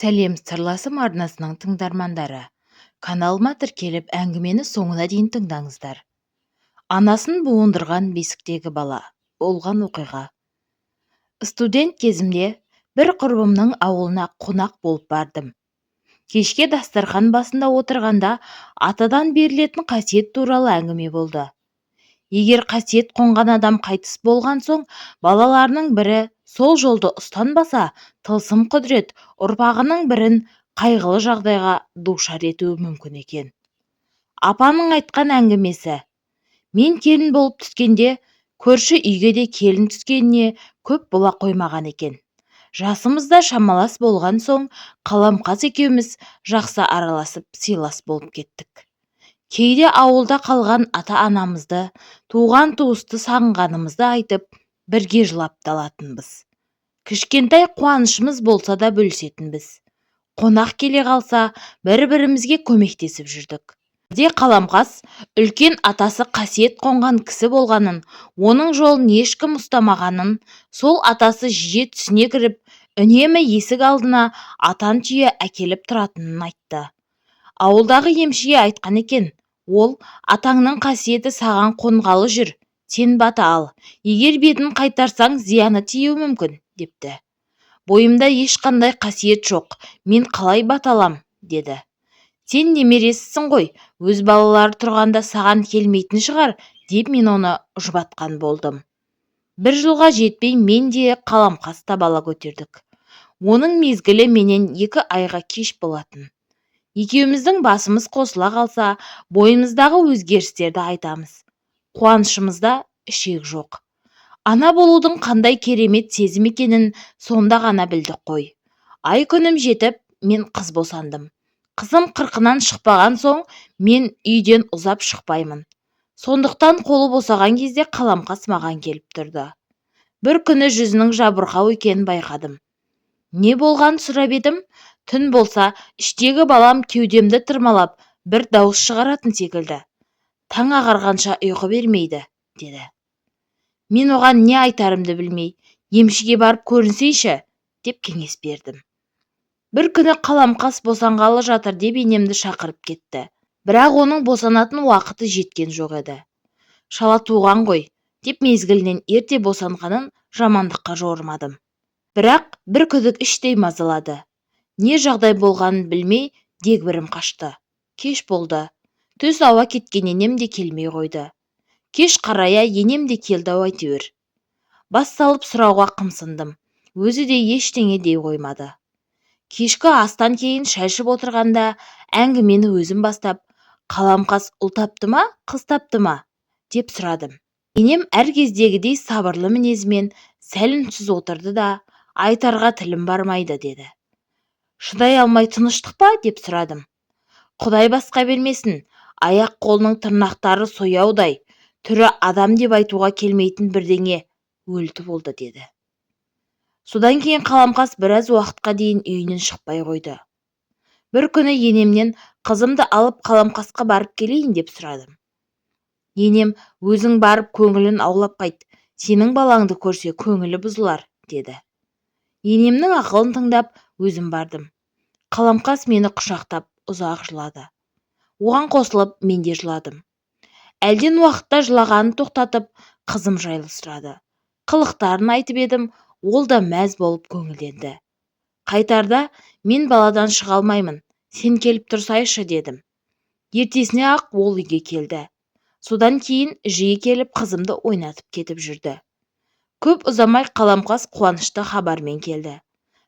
сәлем сырласым арнасының тыңдармандары. Каналыма тіркеліп әңгімені соңына дейін тыңдаңыздар. Анасын буындырған бесіктегі бала. Болған оқиға. Студент кезімде бір құрбымның ауылына қонақ болып бардым. Кешке дастархан басында отырғанда атадан берілетін қасиет туралы әңгіме болды. Егер қасиет қонған адам қайтыс болған соң, балаларының бірі сол жолды ұстанбаса, тылсым құдірет ұрпағының бірін қайғылы жағдайға душар етуі мүмкін екен. Апаның айтқан әңгімесі. Мен келін болып түскенде, көрші үйге де келін түскеніне көп бола қоймаған екен. Жасымызда шамалас болған соң, қаламқас екеуміз жақсы араласып сыйлас болып кеттік. Кейде ауылда қалған ата-анамызды, туған-туысты сағынғанымызды айтып, бірге жылап та алатынбыз. Кішкентай қуанышымыз болса да бөлісетінбіз. Қонақ келе қалса, бір-бірімізге көмектесіп жүрдік. Де қаламқас үлкен атасы қасиет қонған кісі болғанын, оның жолын ешкім ұстамағанын, сол атасы жиі түсіне кіріп, үнемі есік алдына атан түйе әкеліп тұратынын айтты. Ауылдағы емшіге айтқан екен, ол атаңның қасиеті саған қонғалы жүр, сен бата ал, егер бетін қайтарсаң зияны тиюі мүмкін, депті. Бойымда ешқандай қасиет жоқ, мен қалай бата алам, деді. Сен немересісің ғой, өз балалары тұрғанда саған келмейтін шығар, деп мен оны жұбатқан болдым. Бір жылға жетпей мен де қаламқаста бала көтердік. Оның мезгілі менен 2 айға кеш болатын. Екеуміздің басымыз қосыла қалса, бойымыздағы өзгерістерді айтамыз. Қуанышымызда шек жоқ. Ана болудың қандай керемет сезім екенін сонда ғана білдік қой. Ай күнім жетіп, мен қыз босандым. Қызым 40-нан шықпаған соң, мен үйден ұзап шықпаймын. Сондықтан қолы босаған кезде қаламқас маған келіп тұрды. Бір күні жүзінің жабырқау екенін байқадым. Не болған сұрап едім, түн болса, іштегі балам кеудемді тырмалап, бір дауыс шығаратын секілді. Таң ағарғанша ұйқы бермейді, деді. Мен оған не айтарымды білмей, емшіге барып көрінсейші, деп кеңес бердім. Бір күні қаламқас босанғалы жатыр деп енемді шақырып кетті. Бірақ оның босанатын уақыты жеткен жоқ еді. Шала туған ғой, деп мезгілінен ерте босанғанын жамандыққа жорымадым. Бірақ бір күдік іштей мазалады. Не жағдай болғанын білмей, дегбірім қашты. Кеш болды. Түс ауа кеткен енем де келмей қойды. Кеш қарая енем де келді әйтеуір. Бас салып сұрауға қымсындым. Өзі де ештеңе дей қоймады. Кешкі астан кейін шай ішіп отырғанда әңгімені өзім бастап, қаламқас ұл тапты ма, қыз тапты ма, деп сұрадым. Енем әр кездегідей сабырлы мінезімен сәл үнсіз отырды да, айтарға тілім бармайды, деді. Шыдай алмай тыныштық па, деп сұрадым. Құдай басқа бермесін, аяқ қолының тырнақтары сояудай, түрі адам деп айтуға келмейтін бірдеңе өлті болды, деді. Содан кейін қаламқас біраз уақытқа дейін үйінен шықпай қойды. Бір күні енемнен қызымды алып қаламқасқа барып келейін деп сұрадым. Енем, өзің барып көңілін аулап қайт, сенің балаңды көрсе көңілі бұзылар, деді. Енемнің ақылын тыңдап, өзім бардым. Қаламқас мені құшақтап, ұзақ жылады. Оған қосылып, мен де жыладым. Әлден уақытта жылағанын тоқтатып, қызым жайлы сұрады. Қылықтарын айтып едім, ол да мәз болып көңілденді. Қайтарда, мен баладан шыға алмаймын, сен келіп тұрсайшы, дедім. Ертесіне ақ ол үйге келді. Содан кейін жиі келіп қызымды ойнатып кетіп жүрді. Көп ұзамай қаламқас қуанышты хабармен келді.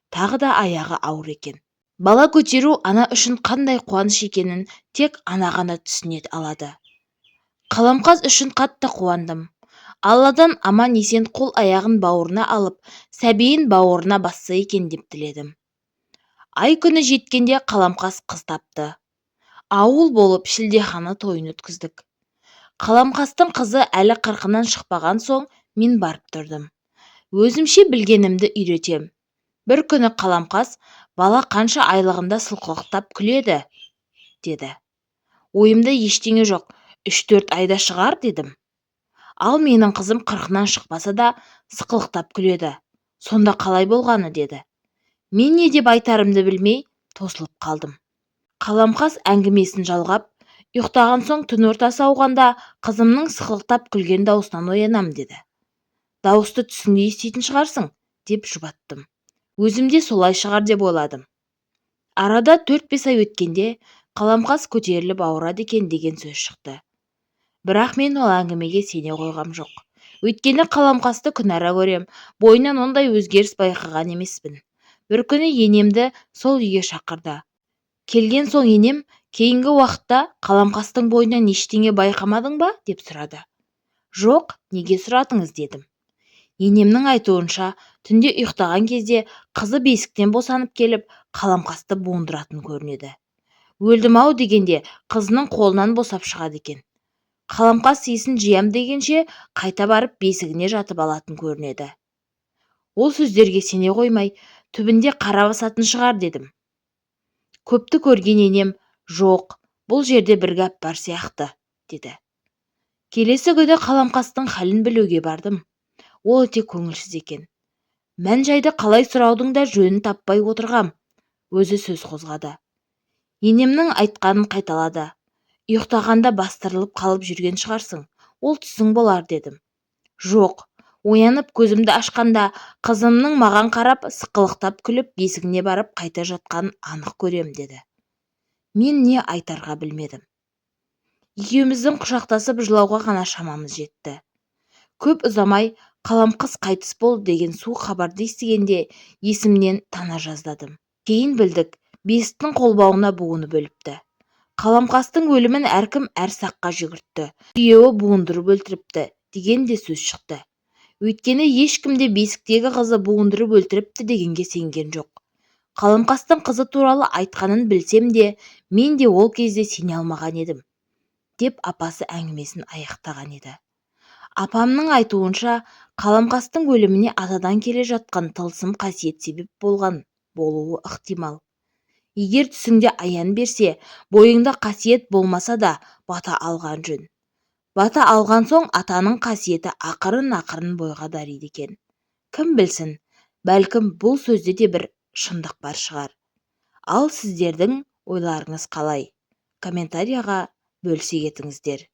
Тағы да аяғы ауыр екен. Бала көтеру ана үшін қандай қуаныш екенін тек ана ғана түсіне алады. Қаламқас үшін қатты қуандым. Алладан аман есен қол аяғын бауырына алып, сәбиін бауырына басса екен деп тіледім. Ай күні жеткенде қаламқас қыз тапты. Ауыл болып шілдехана тойын өткіздік. Қаламқастың қызы әлі 40-нан шықпаған соң мен барып тұрдым. Өзімше білгенімді үйретем. Бір күні қаламқас, бала қанша айлығында сылқылықтап күледі, деді. Ойымда ештеңе жоқ, 3-4 айда шығар, дедім. Ал менің қызым 40-нан шықпаса да сықылықтап күледі. Сонда қалай болғаны, деді. Мен не деп айтарымды білмей тосылып қалдым. Қаламқас әңгімесін жалғап, ұйықтаған соң түн ортасы ауғанда қызымның сықылықтап күлген дауысынан оянам деді. Дауысты түсіңде еститін шығарсың, деп жұбаттым. Өзім де солай шығар деп ойладым. Арада 4-5 ай өткенде қаламқас көтеріліп ауырады екен деген сөз шықты. Бірақ мен ол әңгімеге сене қойғам жоқ. Өйткені қаламқасты күнәра көрем, бойынан ондай өзгеріс байқаған емеспін. Бір күні енемді сол үйге шақырды. Келген соң енем, кейінгі уақытта қаламқастың бойынан ештеңе байқамадың ба деп сұрады. Жоқ, неге сұрадыңыз дедім. Енемнің айтуынша, түнде ұйықтаған кезде қызы бесіктен босанып келіп, қаламқасты буындыратын көрінеді. Өлдім-ау дегенде қызының қолынан босап шығады екен. Қаламқас есін жиям дегенше қайта барып бесігіне жатып алатын көрінеді. Ол сөздерге сене қоймай, түбінде қара басатын шығар дедім. Көпті көрген енем, жоқ, бұл жерде бір гәп бар сияқты, деді. Келесі күні қаламқастың халін білуге бардым. Ол өте көңілсіз екен. Мән-жайды қалай сұраудың да жөнін таппай отырғам. Өзі сөз қозғады. Енемнің айтқанын қайталады. Ұйықтағанда бастырылып қалып жүрген шығарсың, ол түсің болар дедім. Жоқ, оянып көзімді ашқанда қызымның маған қарап сықылықтап күліп бесігіне барып қайта жатқанын анық көрем деді. Мен не айтарға білмедім. Екеуміздің құшақтасып жылауға ғана шамамыз жетті. Көп ұзамай қаламқас қайтыс болды деген суық хабарды естігенде есімнен тана жаздадым. Кейін білдік, бесіктің қолбауына буынып өліпті. Қаламқастың өлімін әркім әр саққа жүгіртті. Күйеуі буындырып өлтіріпті деген де сөз шықты. Өйткені ешкімде бесіктегі қызы буындырып өлтіріпті дегенге сенген жоқ. Қаламқастың қызы туралы айтқанын білсем де, мен де ол кезде сене алмаған едім, деп апасы әңгімесін аяқтаған еді. Апамның айтуынша, қаламқастың өліміне атадан келе жатқан тылсым қасиет себеп болған болуы ықтимал. Егер түсіңде аян берсе, бойыңда қасиет болмаса да бата алған жөн. Бата алған соң атаның қасиеті ақырын-ақырын бойға дариды екен. Кім білсін, бәлкім бұл сөзде де бір шындық бар шығар. Ал сіздердің ойларыңыз қалай? Комментарияға бөлісе кетіңіздер.